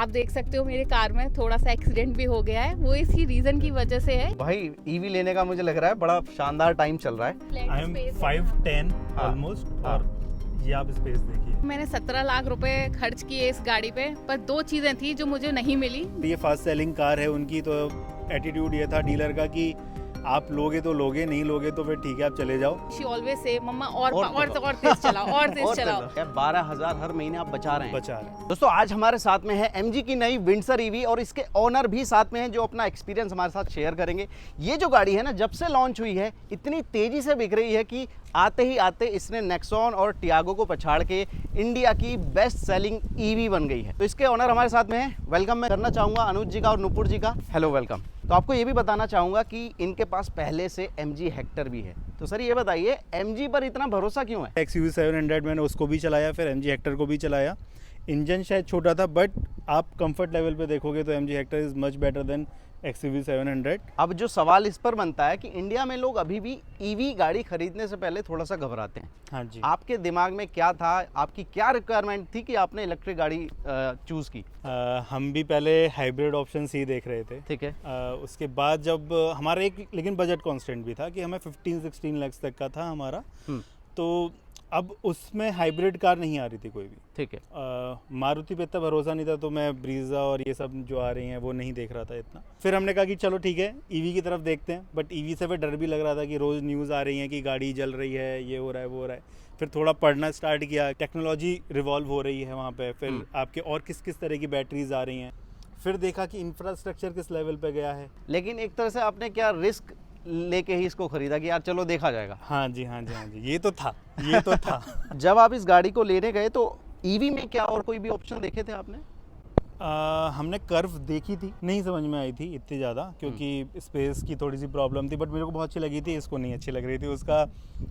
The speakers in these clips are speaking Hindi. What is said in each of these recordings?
आप देख सकते हो मेरे कार में थोड़ा सा एक्सीडेंट भी हो गया है, वो इसी रीजन की वजह से है। भाई ईवी लेने का मुझे लग रहा है बड़ा शानदार टाइम चल रहा है। आई एम 5'10" हाँ। ऑलमोस्ट हाँ। और ये आप स्पेस देखिए। मैंने 17 लाख रुपए खर्च किए इस गाड़ी पे, पर 2 चीजें थी जो मुझे नहीं मिली। ये फास्ट सेलिंग कार है उनकी, तो एटीट्यूड ये था डीलर का कि आप लोगे तो लोगे, नहीं लोगे तो फिर ठीक है आप चले जाओ। शी ऑलवेज से मम्मा और और तेज चलाओ और तेज चलाओ। 12,000 हर महीने आप बचा रहे हैं। बचा रहे। दोस्तों आज हमारे साथ में है MG की नई विंडसर ईवी और इसके ओनर भी साथ में हैं जो अपना एक्सपीरियंस हमारे साथ शेयर करेंगे। ये जो गाड़ी है ना, जब से लॉन्च हुई है इतनी तेजी से बिक रही है कि आते ही आते इसने नेक्सॉन और टियागो को पछाड़ के इंडिया की बेस्ट सेलिंग ईवी बन गई है। तो इसके ओनर हमारे साथ में हैं। वेलकम मैं करना चाहूँगा अनुज जी का और नुपुर जी का। Hello welcome. तो आपको ये भी बताना चाहूँगा कि इनके पास पहले से MG हेक्टर भी है। तो सर ये बताइए MG पर इतना भरोसा क्यों है? XUV 700 मैंने उसको भी चलाया, फिर MG हेक्टर को भी चलाया। इंजन शायद छोटा था बट आप कंफर्ट लेवल पे देखोगे तो MG Hector is much better than XUV 700। अब जो सवाल इस पर बनता है कि इंडिया में लोग अभी भी ईवी गाड़ी खरीदने से पहले थोड़ा सा घबराते हैं। हाँ जी। आपके दिमाग में क्या था, आपकी क्या रिक्वायरमेंट थी कि आपने इलेक्ट्रिक गाड़ी चूज की? हम भी पहले हाइब्रिड ऑप्शन ही देख रहे थे। ठीक है। उसके बाद जब हमारा एक लेकिन बजट कांस्टेंट भी था कि हमें 15-16 लाख तक का था हमारा। तो अब उसमें हाइब्रिड कार नहीं आ रही थी कोई भी। ठीक है। मारुति पे इतना भरोसा नहीं था, तो मैं ब्रीजा और ये सब जो आ रही हैं वो नहीं देख रहा था इतना। फिर हमने कहा कि चलो ठीक है ईवी की तरफ देखते हैं, बट ईवी से फिर डर भी लग रहा था कि रोज़ न्यूज़ आ रही है कि गाड़ी जल रही है, ये हो रहा है वो हो रहा है। फिर थोड़ा पढ़ना स्टार्ट किया, टेक्नोलॉजी रिवॉल्व हो रही है वहाँ पे, फिर आपके और किस किस तरह की बैटरीज आ रही हैं। फिर देखा कि इंफ्रास्ट्रक्चर किस लेवल पे गया है। लेकिन एक तरह से आपने क्या रिस्क लेके ही इसको खरीदा कि यार चलो देखा जाएगा? हाँ जी हाँ जी हाँ जी, ये तो था ये तो था। जब आप इस गाड़ी को लेने गए तो ईवी में क्या और कोई भी ऑप्शन देखे थे आपने? हमने कर्व देखी थी, नहीं समझ में आई थी इतनी ज़्यादा क्योंकि स्पेस की थोड़ी सी प्रॉब्लम थी, बट मेरे को बहुत अच्छी लगी थी। इसको नहीं अच्छी लग रही थी, उसका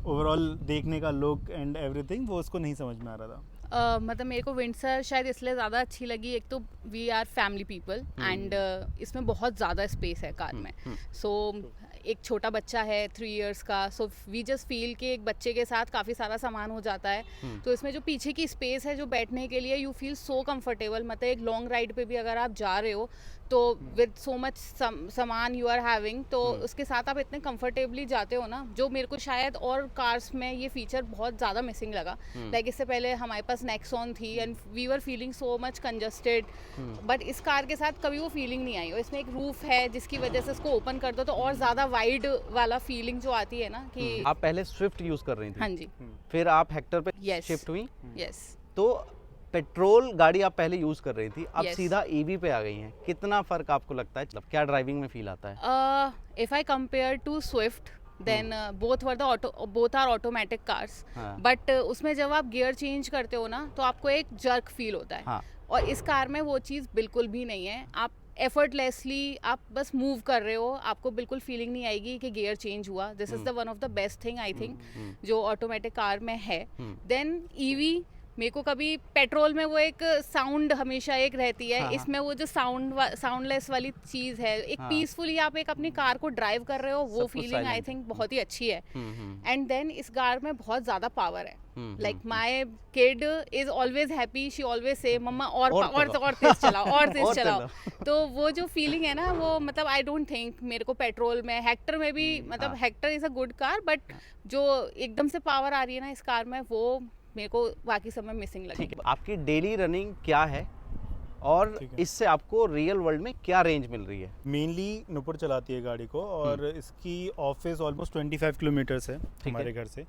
ओवरऑल देखने का लुक एंड एवरीथिंग वो उसको नहीं समझ में आ रहा था। मतलब मेरे को विंडसर शायद इसलिए ज़्यादा अच्छी लगी, एक तो we are family people and इसमें बहुत ज़्यादा स्पेस है कार में। सो एक छोटा बच्चा है 3 इयर्स का, सो वी जस्ट फील कि एक बच्चे के साथ काफ़ी सारा सामान हो जाता है। तो इसमें जो पीछे की स्पेस है जो बैठने के लिए, यू फील सो कंफर्टेबल। मतलब एक लॉन्ग राइड पे भी अगर आप जा रहे हो तो विद सो मच सामान यू आर हैविंग, तो उसके साथ आप इतने कंफर्टेबली जाते हो ना, जो मेरे को शायद और कार्स में ये फीचर बहुत ज़्यादा मिसिंग लगा। लाइक इससे पहले हमारे पास नेक्सॉन थी and we were feeling so much congested, but इस कार के साथ कभी वो फीलिंग नहीं आई। और इसमें एक रूफ है जिसकी वजह से इसको ओपन कर दो तो और ज़्यादा वाइड वाला फीलिंग जो आती है ना कि आप पहले स्विफ्ट यूज कर रही थी? हाँ जी। फिर आप हेक्टर पे Yes. शिफ्ट हुई? यस। तो पेट्रोल गाड़ी आप पहले यूज कर रही थी, अब Yes. सीधा ईवी पे आ गई हैं। कितना फर्क आपको लगता है, मतलब क्या ड्राइविंग में फील आता है? If I compare to Swift then both are automatic cars, हाँ। बट उसमें जब आप गियर चेंज करते हो ना तो आपको एक जर्क फील होता है। हाँ। और इस कार में वो चीज़ बिल्कुल भी नहीं है। आप एफर्टलेसली आप बस मूव कर रहे हो, आपको बिल्कुल फीलिंग नहीं आएगी कि गियर चेंज हुआ। This is the one of the best thing I think जो ऑटोमेटिक कार में है। देन ईवी मेरे को कभी पेट्रोल में वो एक साउंड हमेशा एक रहती है, हाँ, इसमें वो जो साउंडलेस वाली चीज़ है, एक हाँ। पीसफुली आप एक अपनी कार को ड्राइव कर रहे हो, वो सब कुछ फीलिंग आई silent थिंक बहुत ही अच्छी है। हम्म। एंड देन इस कार में बहुत ज़्यादा पावर है। Like my kid is always happy, she always say मम्मा और तेज चलाओ और तेज और चलाओ। तो वो जो फीलिंग है ना, वो मतलब आई डोंट थिंक मेरे को पेट्रोल में, हेक्टर में भी, मतलब Hector is a good car, but जो एकदम से पावर आ रही है ना इस कार में, वो मेरे को बाकी सब में मिसिंग लगी। ठीक है। आपकी डेली रनिंग क्या है और ठीक है। इससे आपको रियल वर्ल्ड में क्या रेंज मिल रही है? मेनली नुपुर चलाती है गाड़ी को और इसकी ऑफिस ऑलमोस्ट 25 किलोमीटर्स है हमारे घर से।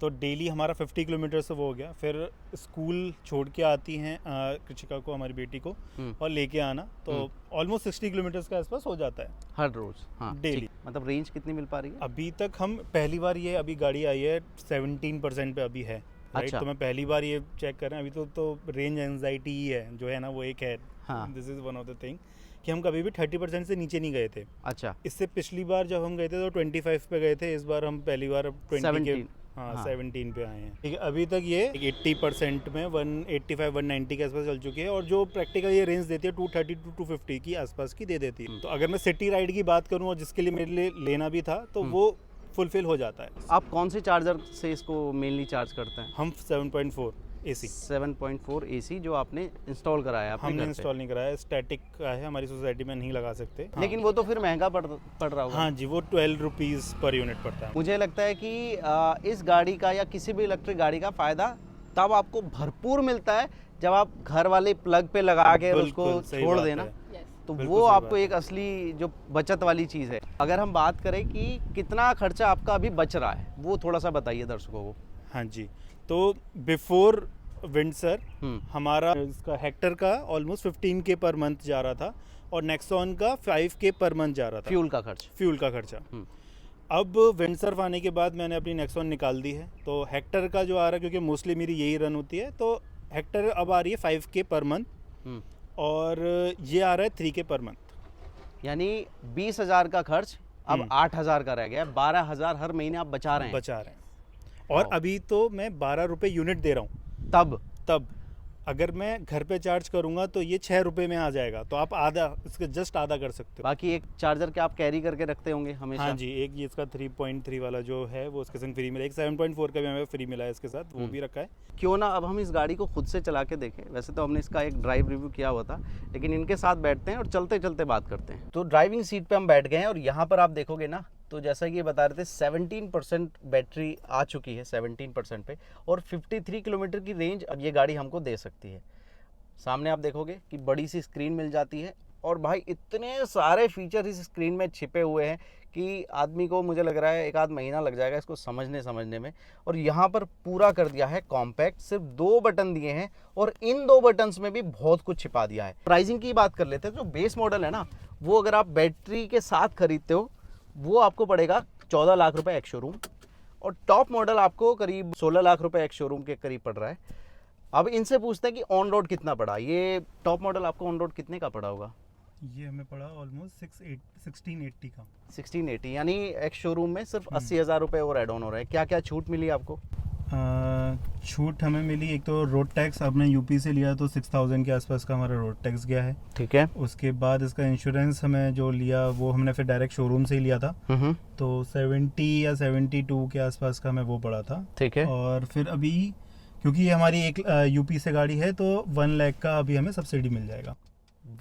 तो डेली हमारा 50 किलोमीटर से वो हो गया। फिर स्कूल छोड़ के आती हैं कृषिका को, हमारी बेटी को, और लेके आना, तो ऑलमोस्ट 60 किलोमीटर्स के आसपास हो जाता है हर रोज? हाँ। डेली। मतलब रेंज कितनी मिल पा रही है? अभी तक हम पहली बार, ये अभी गाड़ी आई है 17% पे अभी है। अच्छा। तो मैं पहली बार ये चेक कर रहे हैं अभी तो रेंज एंजाइटी ही है जो है ना, वो एक है। हाँ। This is one of the thing कि हम कभी भी 30% से नीचे नहीं गए थे। अच्छा। इससे पिछली बार जब हम गए थे तो 25 पे गए थे, इस बार हम पहली बार 20 के 17 हाँ। 17 पे आए हैं। ठीक है, अभी तक ये 80% में 185-190 के आसपास चल चुकी है, और जो प्रैक्टिकल ये रेंज देती है 230 to 250 की आसपास की दे देती है। तो अगर मैं सिटी राइड की बात करूँ और जिसके लिए मेरे लिए लेना भी था, तो वो फुलफिल हो जाता है। आप कौन से चार्जर से इसको मेनली चार्ज करते हैं? हम 7.4 AC। 7.4 AC जो आपने इंस्टॉल कराया है अपने हमने घर पे। इंस्टॉल नहीं कराया, स्टैटिक का है, हमारी सोसाइटी में नहीं लगा सकते। लेकिन वो तो फिर महंगा पड़ रहा होगा। हाँ जी, वो 12 रुपीज़ पर यूनिट पड़ता है। मुझे लगता है कि इस गाड़ी का या किसी भी इलेक्ट्रिक गाड़ी का फ़ायदा तब आपको भरपूर मिलता है जब आप घर वाले प्लग पे लगा के उसको बिल्कुल सही छोड़ बात देना, है। तो बिल्कुल वो सही आपको बात है। एक असली जो बचत वाली चीज़ है। अगर हम बात करें कि कितना खर्चा आपका अभी बच रहा है, वो थोड़ा सा बताइए दर्शकों को। हाँ जी, तो बिफोर विंडसर हम्म। हमारा इसका हेक्टर का ऑलमोस्ट 15K पर मंथ जा रहा था और नेक्सॉन का 5K पर मंथ जा रहा था, फ्यूल का खर्च। फ्यूल का खर्चा। हम्म। अब विंडसर्फ आने के बाद मैंने अपनी नेक्सॉन निकाल दी है, तो हेक्टर का जो आ रहा है, क्योंकि मोस्टली मेरी यही रन होती है, तो हेक्टर अब आ रही है 5K पर मंथ हम्म। और ये आ रहा है 3K पर मंथ। यानी 20,000 का खर्च अब हम्म। 8,000 का रह गया। 12,000 हर महीने आप बचा रहे हैं। बचा रहे हैं और वाह। अभी तो मैं 12 रुपये यूनिट दे रहा हूँ। तब अगर मैं घर पे चार्ज करूँगा तो ये 6 रुपये में आ जाएगा, तो आप आधा, इसके जस्ट आधा कर सकते हो। बाकी एक चार्जर के आप कैरी करके रखते होंगे हमेशा। हाँ जी, एक ये इसका 3.3 वाला जो है वो उसके संग फ्री मिला, एक 7.4 का भी हमें फ्री मिला है इसके साथ, वो भी रखा है। क्यों ना अब हम इस गाड़ी को खुद से चला के देखें। वैसे तो हमने इसका एक ड्राइव रिव्यू किया हुआ था, लेकिन इनके साथ बैठते हैं और चलते चलते बात करते हैं। तो ड्राइविंग सीट पे हम बैठ गए हैं और यहाँ पर आप देखोगे ना, तो जैसा कि ये बता रहे थे 17% बैटरी आ चुकी है 17% पे, और 53 किलोमीटर की रेंज अब ये गाड़ी हमको दे सकती है। सामने आप देखोगे कि बड़ी सी स्क्रीन मिल जाती है और भाई इतने सारे फीचर इस स्क्रीन में छिपे हुए हैं कि आदमी को, मुझे लग रहा है, एक आध महीना लग जाएगा इसको समझने में। और यहाँ पर पूरा कर दिया है कॉम्पैक्ट, सिर्फ 2 बटन दिए हैं और इन 2 बटन्स में भी बहुत कुछ छिपा दिया है। प्राइसिंग की बात कर लेते हैं। जो बेस मॉडल है ना, वो अगर आप बैटरी के साथ खरीदते हो वो आपको पड़ेगा 14 लाख रुपए एक्स शोरूम, और टॉप मॉडल आपको करीब 16 लाख रुपए एक्स शोरूम के करीब पड़ रहा है। अब इनसे पूछते हैं कि ऑन रोड कितना पड़ा। ये टॉप मॉडल आपको ऑन रोड कितने का पड़ा होगा? ये हमें पड़ा ऑलमोस्ट 1680 का। 1680, यानी एक्स शोरूम में सिर्फ 80,000 रुपये और एड ऑन हो रहे हैं। क्या क्या छूट मिली आपको? छूट हमें मिली, एक तो रोड टैक्स, आपने यूपी से लिया तो 6000 के आसपास का हमारा रोड टैक्स गया है। ठीक है। उसके बाद इसका इंश्योरेंस हमें जो लिया वो हमने फिर डायरेक्ट शोरूम से ही लिया था, तो 70 या 72 के आसपास का हमें वो पड़ा था। ठीक है। और फिर अभी क्योंकि ये हमारी एक यूपी से गाड़ी है तो 1 लाख का अभी हमें सब्सिडी मिल जाएगा।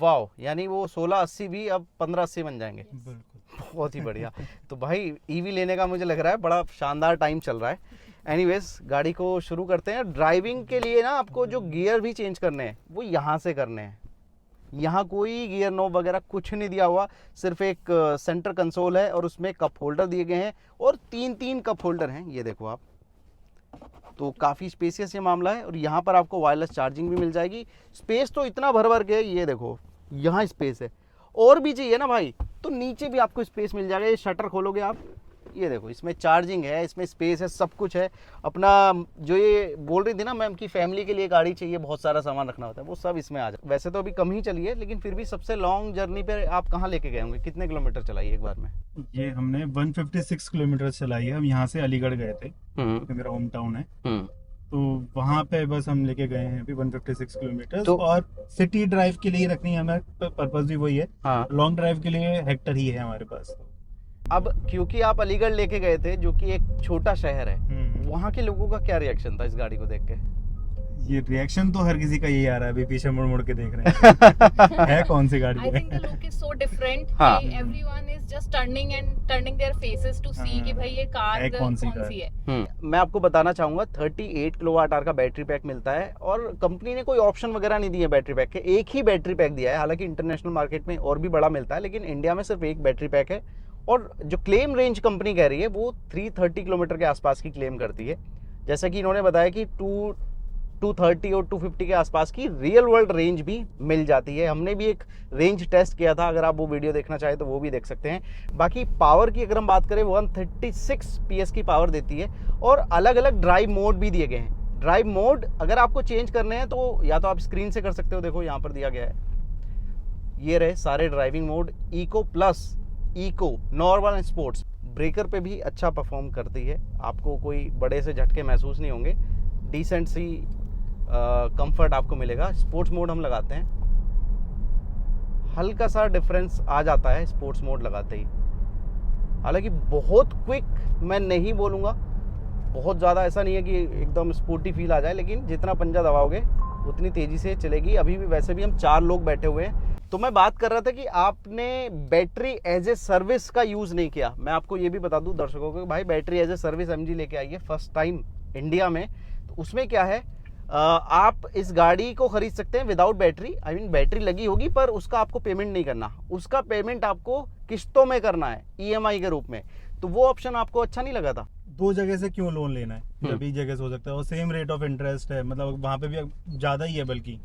वाह, यानी वो 1680 भी अब 1580 बन जाएंगे। बिल्कुल, बहुत ही बढ़िया। तो भाई ईवी लेने का मुझे लग रहा है बड़ा शानदार टाइम चल रहा है। एनीवेज, गाड़ी को शुरू करते हैं। ड्राइविंग के लिए ना आपको जो गियर भी चेंज करने हैं वो यहाँ से करने हैं। यहाँ कोई गियर नॉब वगैरह कुछ नहीं दिया हुआ, सिर्फ एक सेंटर कंसोल है और उसमें कप होल्डर दिए गए हैं और 3 कप होल्डर हैं, ये देखो आप। तो काफ़ी स्पेसियस ये मामला है और यहाँ पर आपको वायरलेस चार्जिंग भी मिल जाएगी। स्पेस तो इतना भर के, ये देखो यहाँ स्पेस है। और भी चाहिए ना भाई तो नीचे भी आपको स्पेस मिल जाएगा। ये शटर खोलोगे आप, ये देखो इसमें चार्जिंग है, इसमें स्पेस है, सब कुछ है। अपना जो ये बोल रही थी ना मैम की फैमिली के लिए गाड़ी चाहिए, बहुत सारा सामान रखना होता है, वो सब इसमें आ जाए। वैसे तो अभी कम ही चली है, लेकिन फिर भी सबसे लॉन्ग जर्नी पे आप कहाँ लेके गए होंगे? कितने किलोमीटर चलाई एक बार में? ये हमने 156 किलोमीटर चलाई है। हम यहाँ से अलीगढ़ गए थे, तो मेरा होम टाउन है, तो वहाँ पे बस हम लेके गए हैं अभी 156 किलोमीटर। तो और सिटी ड्राइव के लिए रखनी है हमें, पर्पस भी वही है। हाँ। लॉन्ग ड्राइव के लिए हेक्टर ही है हमारे पास। अब क्योंकि आप अलीगढ़ लेके गए थे जो कि एक छोटा शहर है, वहाँ के लोगों का क्या रिएक्शन था इस गाड़ी को देख के? ये रिएक्शन तो हर किसी का यही आ रहा है, अभी पीछे मुड़ मुड़ के देख रहे हैं है कौन सी गाड़ी I है। think the look is so different. हाँ। Everyone is just turning their faces to see कि भाई ये कार है कौन कौन सी सी है। मैं आपको बताना चाहूँगा 38 किलोवाट आवर का बैटरी पैक मिलता है और कंपनी ने कोई ऑप्शन वगैरह नहीं दिए बैटरी पैक के, एक ही बैटरी पैक दिया है। हालांकि इंटरनेशनल मार्केट में और भी बड़ा मिलता है, लेकिन इंडिया में सिर्फ एक बैटरी पैक है। और जो क्लेम रेंज कंपनी कह रही है वो 330 किलोमीटर के आसपास की क्लेम करती है। जैसा कि इन्होंने बताया कि 230 और 250 के आसपास की रियल वर्ल्ड रेंज भी मिल जाती है। हमने भी एक रेंज टेस्ट किया था, अगर आप वो वीडियो देखना चाहें तो वो भी देख सकते हैं। बाकी पावर की अगर हम बात करें 136 PS की पावर देती है और अलग अलग ड्राइव मोड भी दिए गए हैं। ड्राइव मोड अगर आपको चेंज करने हैं तो या तो आप स्क्रीन से कर सकते हो, देखो यहाँ पर दिया गया है, ये रहे सारे driving mode. Eco plus, eco, normal and sports. Breaker पे भी अच्छा परफॉर्म करती है, आपको कोई बड़े से झटके महसूस नहीं होंगे, डिसेंट सी कंफर्ट आपको मिलेगा। स्पोर्ट्स मोड हम लगाते हैं, हल्का सा डिफरेंस आ जाता है स्पोर्ट्स मोड लगाते ही। हालांकि बहुत क्विक मैं नहीं बोलूँगा, बहुत ज़्यादा ऐसा नहीं है कि एकदम स्पोर्टी फील आ जाए, लेकिन जितना पंजा दबाओगे उतनी तेज़ी से चलेगी। अभी भी वैसे भी हम 4 लोग बैठे हुए हैं। तो मैं बात कर रहा था कि आपने बैटरी एज ए सर्विस का यूज़ नहीं किया। मैं आपको ये भी बता दूं दर्शकों को, भाई battery as a service MG लेके आई है फर्स्ट टाइम इंडिया में। तो उसमें क्या है, आप इस गाड़ी को खरीद सकते हैं without battery. I mean battery लगी होगी पर उसका आपको पेमेंट नहीं करना, उसका पेमेंट आपको किस्तों में करना है, EMI के रूप में। तो वो ऑप्शन आपको अच्छा नहीं लगा था? 2 जगह से क्यों लोन लेना है जब एक जगह से हो सकता है, और सेम रेट ऑफ इंटरेस्ट है, मतलब वहाँ पे भी ज़्यादा ही है बल्कि,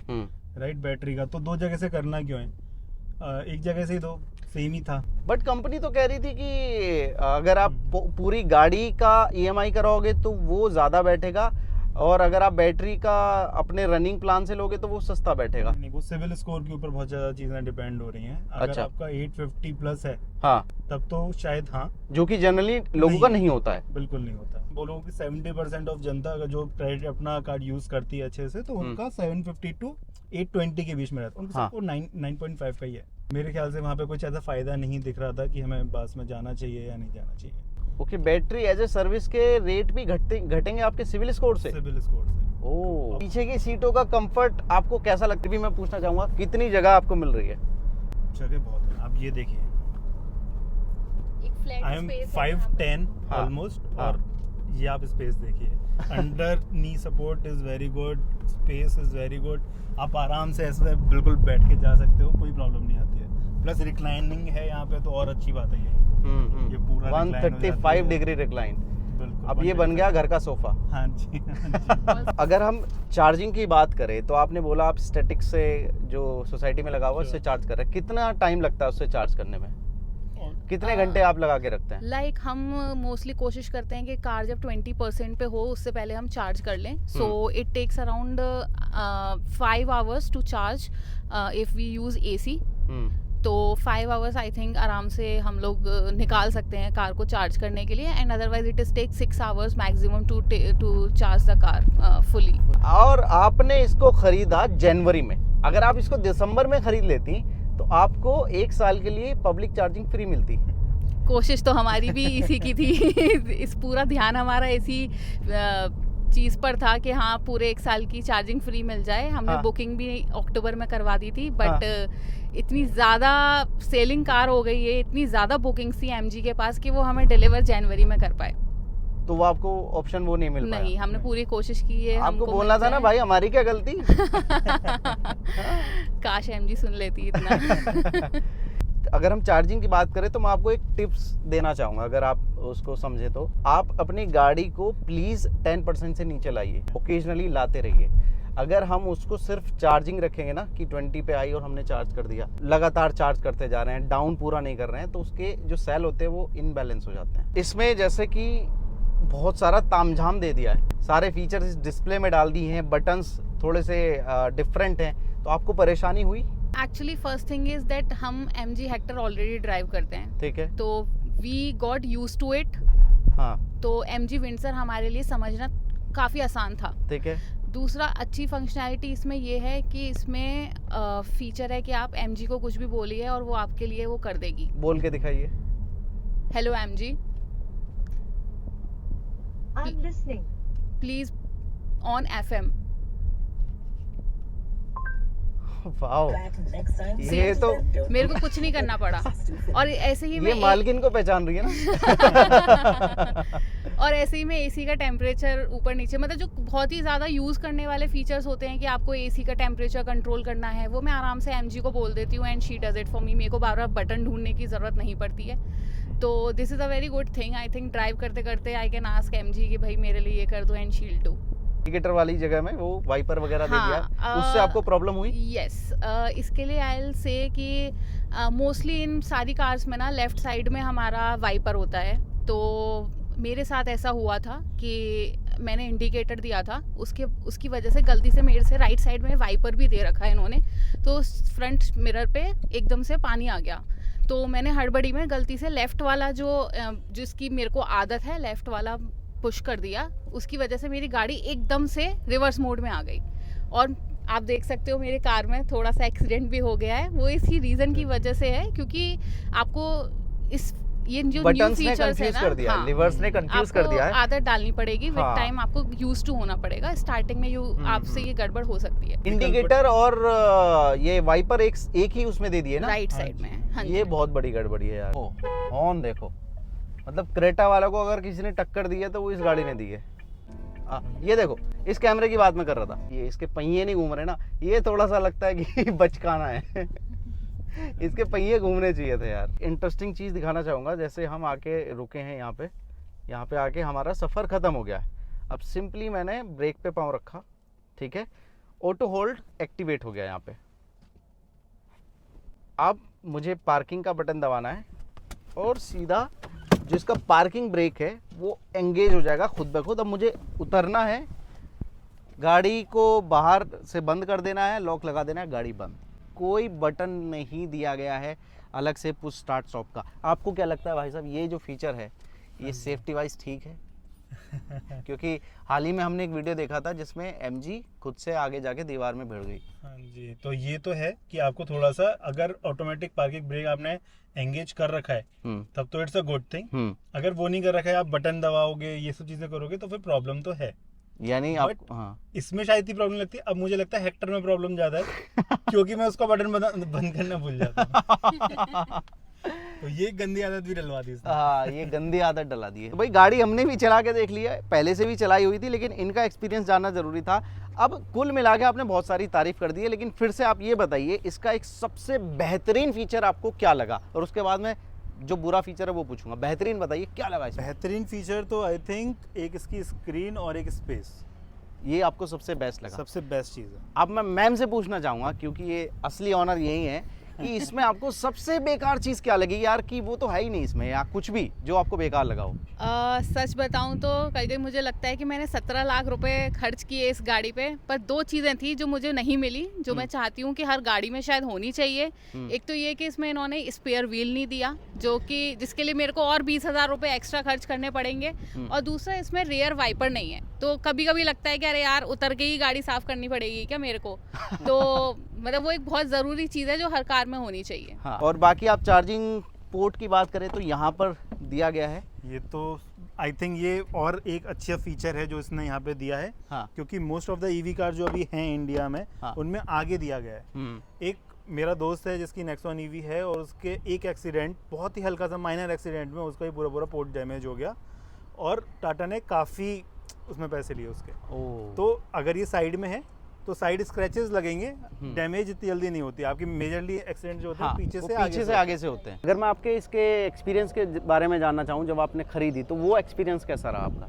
राइट, बैटरी का। तो 2 जगह से करना क्यों है, एक जगह से ही तो सेम ही था। बट कंपनी तो कह रही थी कि अगर आप पूरी गाड़ी का EMI कराओगे तो वो ज़्यादा बैठेगा, और अगर आप बैटरी का अपने रनिंग प्लान से लोगे तो वो सस्ता बैठेगा। नहीं, वो सिविल स्कोर के ऊपर बहुत ज़्यादा चीज़ें डिपेंड हो रही हैं। अगर अच्छा। आपका 850 प्लस है, हाँ, तब तो शायद, हाँ, जो कि जनरली लोगों का नहीं होता है। बिल्कुल नहीं होता। बोलो कि 70% ऑफ जनता अगर जो क्रेडिट अपना कार्ड यूज़ करती है अच्छे से, तो उनका 750 टू 820 के बीच में रहता है। उनका हाँ। सबको 9.5 का ही है। मेरे ख्याल से वहाँ पे कुछ ऐसा फ़ायदा नहीं दिख रहा था कि हमें बस में जाना चाहिए या नहीं जाना चाहिए। Okay, battery as a service के रेट भी घटेंगे आपके सिविल स्कोर से? सिविल स्कोर से। ओह, पीछे की सीटों का कंफर्ट आपको कैसा लगता है भी मैं पूछना चाहूँगा, कितनी जगह आपको मिल रही है? जगह बहुत है। आप ये देखिए, एक फ्लैट आई एम स्पेस है 5'10" हाँ, ऑलमोस्ट, हाँ। और ये आप स्पेस देखिए। Under knee support is very good, space is very good. आप आराम से ऐसे बिल्कुल बैठ के जा सकते हो, कोई प्रॉब्लम नहीं आती है। प्लस रिक्लाइनिंग है यहाँ पे, तो और अच्छी बात है ये पूरा recline हो जाती 135 है। Degree recline. बिल्कुल, अब ये बन गया घर का सोफा। हाँ जी, हाँ जी। अगर हम चार्जिंग की बात करें तो आपने बोला आप स्टैटिक से जो सोसाइटी में लगा हुआ है उससे चार्ज कर रहे हैं। कितना टाइम लगता है उससे चार्ज करने में? कितने घंटे आप लगा के रखते हैं? लाइक हम मोस्टली कोशिश करते हैं कि कार जब 20% पे हो उससे पहले हम चार्ज कर लें। So it takes around 5 hours to charge if we use AC। तो 5 आवर्स आई थिंक आराम से हम लोग निकाल सकते हैं कार को चार्ज करने के लिए, and otherwise it is take 6 hours maximum to charge the car fully. और आपने इसको खरीदा जनवरी में, अगर आप इसको दिसंबर में खरीद लेती तो आपको 1 साल के लिए पब्लिक चार्जिंग फ्री मिलती। कोशिश तो हमारी भी इसी की थी। इस पूरा ध्यान हमारा इसी चीज़ पर था कि हाँ पूरे 1 साल की चार्जिंग फ्री मिल जाए। हमने हाँ। बुकिंग भी अक्टूबर में करवा दी थी, बट इतनी ज़्यादा सेलिंग कार हो गई है, इतनी ज़्यादा बुकिंग्स थी MG के पास कि वो हमें डिलीवर जनवरी में कर पाए। तो वो आपको ऑप्शन वो नहीं मिल पाया? नहीं, हमने पूरी कोशिश की है। आपको हमको बोलना मिल था ना जाए। भाई, हमारी क्या गलती। काश MG सुन लेती इतना। अगर हम चार्जिंग की बात करें तो मैं आपको एक टिप्स देना चाहूँगा, अगर आप उसको समझे तो। आप अपनी गाड़ी को प्लीज़ 10% से नीचे लाइए, ओकेजनली लाते रहिए। अगर हम उसको सिर्फ चार्जिंग रखेंगे ना कि 20 पे आई और हमने चार्ज कर दिया, लगातार चार्ज करते जा रहे हैं, डाउन पूरा नहीं कर रहे हैं, तो उसके जो सेल होते हैं वो इनबैलेंस हो जाते हैं। इसमें जैसे कि बहुत सारा तामझाम दे दिया है, सारे फीचर्स इस डिस्प्ले में डाल दिए हैं, बटन्स थोड़े से डिफरेंट हैं, तो आपको परेशानी हुई? Actually first thing is that हम MG हेक्टर ऑलरेडी ड्राइव करते हैं, ठीक है। तो we got use to it. हाँ, तो MG विंडसर हमारे लिए समझना काफ़ी आसान था। ठीक है। दूसरा अच्छी फंक्शनैलिटी इसमें ये है कि इसमें फीचर है कि आप MG को कुछ भी बोलिए और वो आपके लिए वो कर देगी। बोल के दिखाइए। Hello MG, I'm listening. Please on FM। Wow, Back next time. ये तो मेरे को कुछ नहीं करना पड़ा, और ऐसे ही ये मैं मालकिन को पहचान रही है ना। और ऐसे ही में AC का टेम्परेचर ऊपर नीचे, मतलब जो बहुत ही ज़्यादा यूज़ करने वाले फीचर्स होते हैं कि आपको AC का टेम्परेचर कंट्रोल करना है, वो मैं आराम से MG को बोल देती हूँ and she does it for me. मेरे को बार बार बटन ढूंढने की ज़रूरत नहीं पड़ती है। तो this is a very good thing. I think drive करते करते आई कैन आस्क MG कि भाई मेरे लिए ये कर दो and she will do. Indicator वाली जगह में वो वाइपर वगैरह दे हाँ, दिया, उससे आपको प्रॉब्लम हुई? यस, इसके लिए आई विल से कि मोस्टली इन सारी कार्स में ना लेफ़्ट साइड में हमारा वाइपर होता है। तो मेरे साथ ऐसा हुआ था कि मैंने इंडिकेटर दिया था, उसकी वजह से गलती से मेरे से राइट साइड में वाइपर भी दे रखा है इन्होंने, तो फ्रंट मिरर पे एकदम से पानी आ गया। तो मैंने हड़बड़ी में गलती से लेफ़्ट वाला जिसकी मेरे को आदत है लेफ़्ट वाला पुश कर दिया, उसकी वजह से मेरी गाड़ी एकदम से रिवर्स मोड में आ गई। और आप देख सकते हो मेरे कार में थोड़ा सा एक्सीडेंट भी हो गया है। वो इसी रीज़न की वजह से है, क्योंकि आपको ये जो न्यू बटन्स ने फीचर्स है कंफ्यूज ना, कर दिया, हाँ, लिवर्स ने कंफ्यूज कर दिया है। आदत डालनी पड़ेगी विद हाँ। टाइम, आपको यूज टू होना पड़ेगा। स्टार्टिंग में आपसे ये गड़बड़ हो सकती है। इंडिकेटर और ये वाइपर एक ही उसमें दे दिए ना, राइट साइड में है। हाँ जी। ये बहुत बड़ी गड़बड़ी है यार। हॉर्न देखो, मतलब क्रेटा वाला को अगर किसी ने टक्कर दी है तो वो इस गाड़ी ने दी है। ये देखो, इस कैमरे की बात मैं कर रहा था, ये इसके पहिए नहीं घूम रहे ना, ये थोड़ा सा लगता है कि बचकाना है। इसके पहिए घूमने चाहिए थे यार। इंटरेस्टिंग चीज़ दिखाना चाहूँगा, जैसे हम आके रुके हैं यहाँ पे आके हमारा सफ़र ख़त्म हो गया है। अब सिंपली मैंने ब्रेक पे पाँव रखा, ठीक है, ऑटो होल्ड एक्टिवेट हो गया यहाँ पे। अब मुझे पार्किंग का बटन दबाना है और सीधा जिसका पार्किंग ब्रेक है वो एंगेज हो जाएगा खुद ब खुद। अब मुझे उतरना है, गाड़ी को बाहर से बंद कर देना है, लॉक लगा देना है, गाड़ी बंद। कोई बटन नहीं दिया गया है अलग से पुश स्टार्ट स्टॉप का। आपको क्या लगता है भाई साहब, ये जो फीचर है ये सेफ्टी वाइज ठीक है? क्योंकि हाल ही में हमने एक वीडियो देखा था जिसमें MG खुद से आगे जाके दीवार में भिड़ गई। हाँ जी, तो ये तो है कि आपको थोड़ा सा, अगर ऑटोमेटिक पार्किंग ब्रेक आपने एंगेज कर रखा है तब तो इट्स अ गुड थिंग। अगर वो नहीं कर रखा है, आप बटन दबाओगे, ये सब चीजें करोगे, तो फिर प्रॉब्लम तो है। यानी आप इसमें शायद इतनी प्रॉब्लम लगती है। अब मुझे लगता है हेक्टर में प्रॉब्लम ज्यादा है क्योंकि मैं उसका बटन बंद करना भूल जाता हूँ। तो ये गंदी आदत भी डलवा दी इसने। हाँ, ये गंदी आदत डला दी है। तो भाई गाड़ी हमने भी चला के देख लिया है, पहले से भी चलाई हुई थी, लेकिन इनका एक्सपीरियंस जानना जरूरी था। अब कुल मिला के आपने बहुत सारी तारीफ कर दी है, लेकिन फिर से आप ये बताइए इसका एक सबसे बेहतरीन फीचर आपको क्या लगा, और उसके बाद में जो बुरा फीचर है वो पूछूंगा। बेहतरीन बताइए क्या लगा इसमें? बेहतरीन फीचर तो आई थिंक एक इसकी स्क्रीन और एक स्पेस, ये आपको सबसे बेस्ट लगा? सबसे बेस्ट चीज़ है। अब मैं मैम से पूछना चाहूँगा, क्योंकि ये असली ऑनर यही है, कि इसमें आपको सबसे बेकार चीज़ क्या लगी यार, कि वो तो है ही नहीं इसमें, या कुछ भी जो आपको बेकार लगा हो? सच बताऊं तो कहीं कहीं मुझे लगता है कि मैंने 17 लाख रुपए खर्च किए इस गाड़ी पे, पर 2 चीज़ें थी जो मुझे नहीं मिली, जो मैं चाहती हूँ कि हर गाड़ी में शायद होनी चाहिए। एक तो ये कि इसमें इन्होंने स्पेयर व्हील नहीं दिया, जो कि जिसके लिए मेरे को और 20,000 रुपए एक्स्ट्रा खर्च करने पड़ेंगे, और दूसरा इसमें रेयर वाइपर नहीं है। तो कभी कभी लगता है कि अरे यार उतर के ही गाड़ी साफ करनी पड़ेगी क्या मेरे को। तो मतलब वो एक बहुत ज़रूरी चीज़ है जो हर कार में होनी चाहिए। हाँ, और बाकी आप चार्जिंग पोर्ट की बात करें तो यहाँ पर दिया गया है। ये तो आई थिंक ये और एक अच्छा फीचर है जो इसने यहाँ पे दिया है। हाँ। क्योंकि most of the EV car जो अभी हैं इंडिया में, हाँ। उनमें आगे दिया गया है। एक मेरा दोस्त है जिसकी नेक्सॉन ईवी है, और उसके एक एक्सीडेंट, बहुत ही हल्का सा माइनर एक्सीडेंट में उसका ही पूरा पोर्ट डैमेज हो गया, और टाटा ने काफ़ी उसमें पैसे लिए उसके। तो अगर ये साइड में है तो साइड स्क्रैचेस लगेंगे, डैमेज इतनी जल्दी नहीं होती। आपकी मेजरली एक्सीडेंट जो होते हैं पीछे से आगे से होते हैं। अगर मैं आपके इसके एक्सपीरियंस के बारे में जानना चाहूँ, जब आपने खरीदी तो वो एक्सपीरियंस कैसा रहा आपका?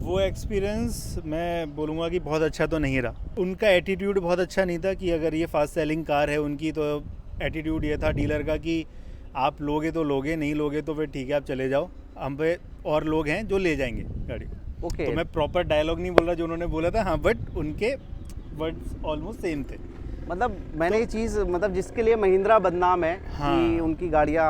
वो एक्सपीरियंस मैं बोलूँगा कि बहुत अच्छा तो नहीं रहा। उनका एटीट्यूड बहुत अच्छा नहीं था, कि अगर ये फास्ट सेलिंग कार है उनकी, तो एटीट्यूड ये था डीलर का कि आप लोगे तो लोगे, नहीं लोगे तो फिर ठीक है आप चले जाओ, हम पे और लोग हैं जो ले जाएंगे गाड़ी को। ओके। तो मैं प्रॉपर डायलॉग नहीं बोल रहा जो उन्होंने बोला था, हाँ, बट उनके वर्ड्स ऑलमोस्ट सेम थे। मतलब मैंने ये चीज़, मतलब जिसके लिए महिंद्रा बदनाम है, हाँ। कि उनकी गाड़ियाँ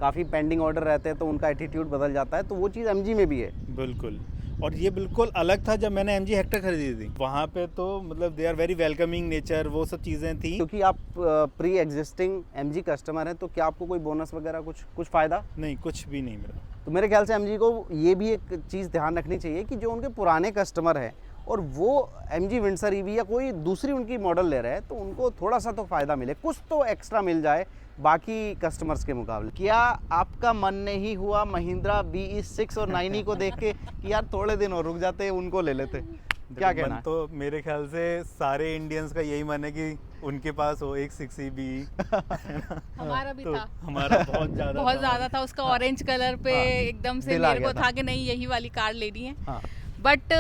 काफ़ी पेंडिंग ऑर्डर रहते हैं तो उनका एटीट्यूड बदल जाता है, तो वो चीज़ MG में भी है। बिल्कुल, और ये बिल्कुल अलग था जब मैंने MG हेक्टर खरीदी थी। वहाँ पे तो मतलब they are very welcoming nature, वो सब चीज़ें थी। क्योंकि आप प्री एग्जिस्टिंग MG कस्टमर हैं, तो क्या आपको कोई बोनस वगैरह कुछ फ़ायदा? नहीं, कुछ भी नहीं मिला। तो मेरे ख्याल से MG को ये भी एक चीज़ ध्यान रखनी चाहिए कि जो उनके पुराने कस्टमर हैं और वो MG विंडसर EV या कोई दूसरी उनकी मॉडल ले रहे हैं, तो उनको थोड़ा सा तो फ़ायदा मिले, कुछ तो एक्स्ट्रा मिल जाए बाकी कस्टमर्स के मुकाबले। क्या आपका मन नहीं हुआ महिंद्रा BE6 और 9e को देख के कि यार थोड़े दिन और रुक जाते, उनको ले लेते? क्या कहना है? तो मेरे ख्याल से सारे इंडियंस का यही मन है कि उनके पास हो एक 6e हमारा भी तो था, हमारा बहुत ज़्यादा था उसका ऑरेंज कलर पे। एकदम से दिल आ मेरे को गया था कि नहीं यही वाली कार लेनी है। हाँ। बट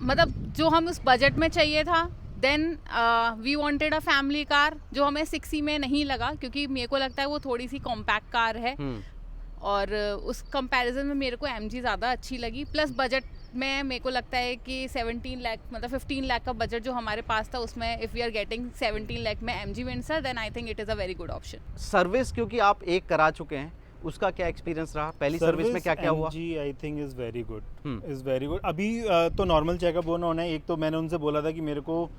मतलब जो हम उस बजट में चाहिए था, then we wanted a family car, जो हमें 6e में नहीं लगा, क्योंकि मेरे को लगता है वो थोड़ी सी कॉम्पैक्ट कार है, और उस कंपैरिजन में मेरे को MG ज़्यादा अच्छी लगी। प्लस बजट में मेरे को लगता है कि 17 लाख, मतलब 15 लाख का बजट जो हमारे पास था, उसमें if we are getting 17 lakh में MG Windsor, then I think it is a very good option. Service, क्योंकि आप एक करा चुके हैं, उसका क्या एक्सपीरियंस रहा? पहली सर्विस में क्या क्या हुआ? MG I think is very good. अभी तो नॉर्मल चेकअप होना है। एक तो मैंने उनसे बोला था कि मेरे को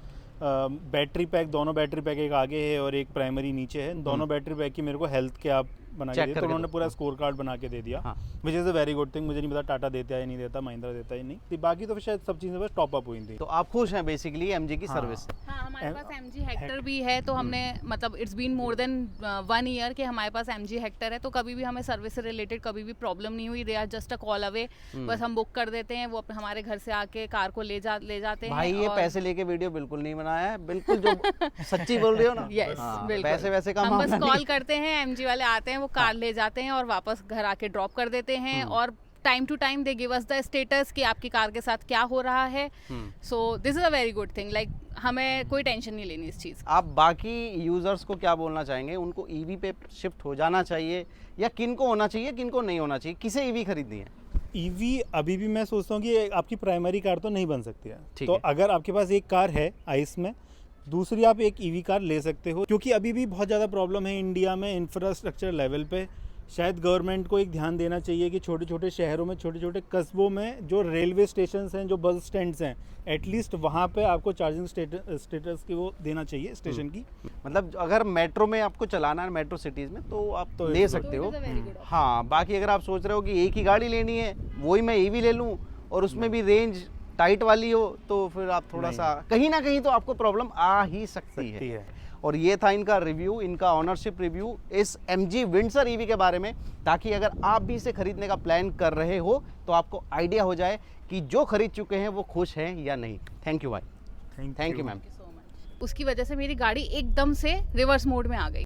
बैटरी पैक, दोनों बैटरी पैक, एक आगे है और एक प्राइमरी नीचे है, दोनों बैटरी पैक की मेरे को हेल्थ के आप बना Check के दिया, तो करके उन्होंने दो। पूरा स्कोर कार्ड बना के दे दिया, हाँ। Which is a very good thing. मुझे नहीं पता टाटा देता है या नहीं देता, महिंद्रा देता है या नहीं, तो बाकी तो फिर शायद सब चीज़ें बस टॉप अप हुई थी। तो आप खुश हैं बेसिकली एमजी की हाँ। सर्विस से? हाँ, हमारे एम- पास MG हेक्टर भी है, तो हमने मतलब it's been more than 1 year कि हमारे पास MG हेक्टर है, तो कभी भी हमें सर्विस से रिलेटेड कभी भी प्रॉब्लम नहीं हुई। They are just a call away, बस हम बुक कर देते हैं, वो हमारे घर से आके कार को ले जाते हैं। भाई ये और- पैसे लेके वीडियो बिल्कुल नहीं बनाया है, बिल्कुल जो सच्ची बोल रही हो ना। यस, हाँ, बिल्कुल। पैसे वैसे का हम बस मामला नहीं। कॉल करते हैं, MG वाले आते हैं, वो कार ले जाते हैं और वापस घर आके ड्रॉप कर देते हैं, और time to time they give us the status कि आपकी कार के साथ क्या हो रहा है। So this is a very good thing, like हमें कोई टेंशन नहीं लेनी इस चीज़। आप बाकी यूजर्स को क्या बोलना चाहेंगे? उनको ईवी पे शिफ्ट हो जाना चाहिए या किन को होना चाहिए, किन को नहीं होना चाहिए? किसे ईवी खरीदनी है? ईवी अभी भी मैं सोचता हूँ कि आपकी प्राइमरी कार तो नहीं बन सकती है, ठीक तो है। अगर आपके पास एक कार है आइस में, दूसरी आप एक ईवी कार ले सकते हो, क्योंकि अभी भी बहुत ज़्यादा प्रॉब्लम है इंडिया में इंफ्रास्ट्रक्चर लेवल पे। शायद गवर्नमेंट को एक ध्यान देना चाहिए कि छोटे छोटे शहरों में, छोटे छोटे कस्बों में जो रेलवे स्टेशन हैं, जो बस स्टैंड्स हैं, एटलीस्ट वहाँ पे आपको चार्जिंग स्टेटस की वो देना चाहिए स्टेशन की। मतलब अगर मेट्रो में आपको चलाना है, मेट्रो सिटीज में, तो आप तो ले it's सकते हो। So it is a very good option. हाँ, बाकी अगर आप सोच रहे हो कि एक ही गाड़ी लेनी है, वही मैं ईवी ले लूँ और उसमें भी रेंज टाइट वाली हो, तो फिर आप थोड़ा नहीं। सा कहीं ना कहीं तो आपको प्रॉब्लम आ ही सकती है। और ये था इनका रिव्यू, इनका ऑनरशिप रिव्यू इस MG विंडसर ईवी के बारे में, ताकि अगर आप भी इसे खरीदने का प्लान कर रहे हो तो आपको आइडिया हो जाए कि जो खरीद चुके हैं वो खुश हैं या नहीं। थैंक यू भाई, थैंक यू मैम। उसकी वजह से मेरी गाड़ी एकदम से रिवर्स मोड में आ गई।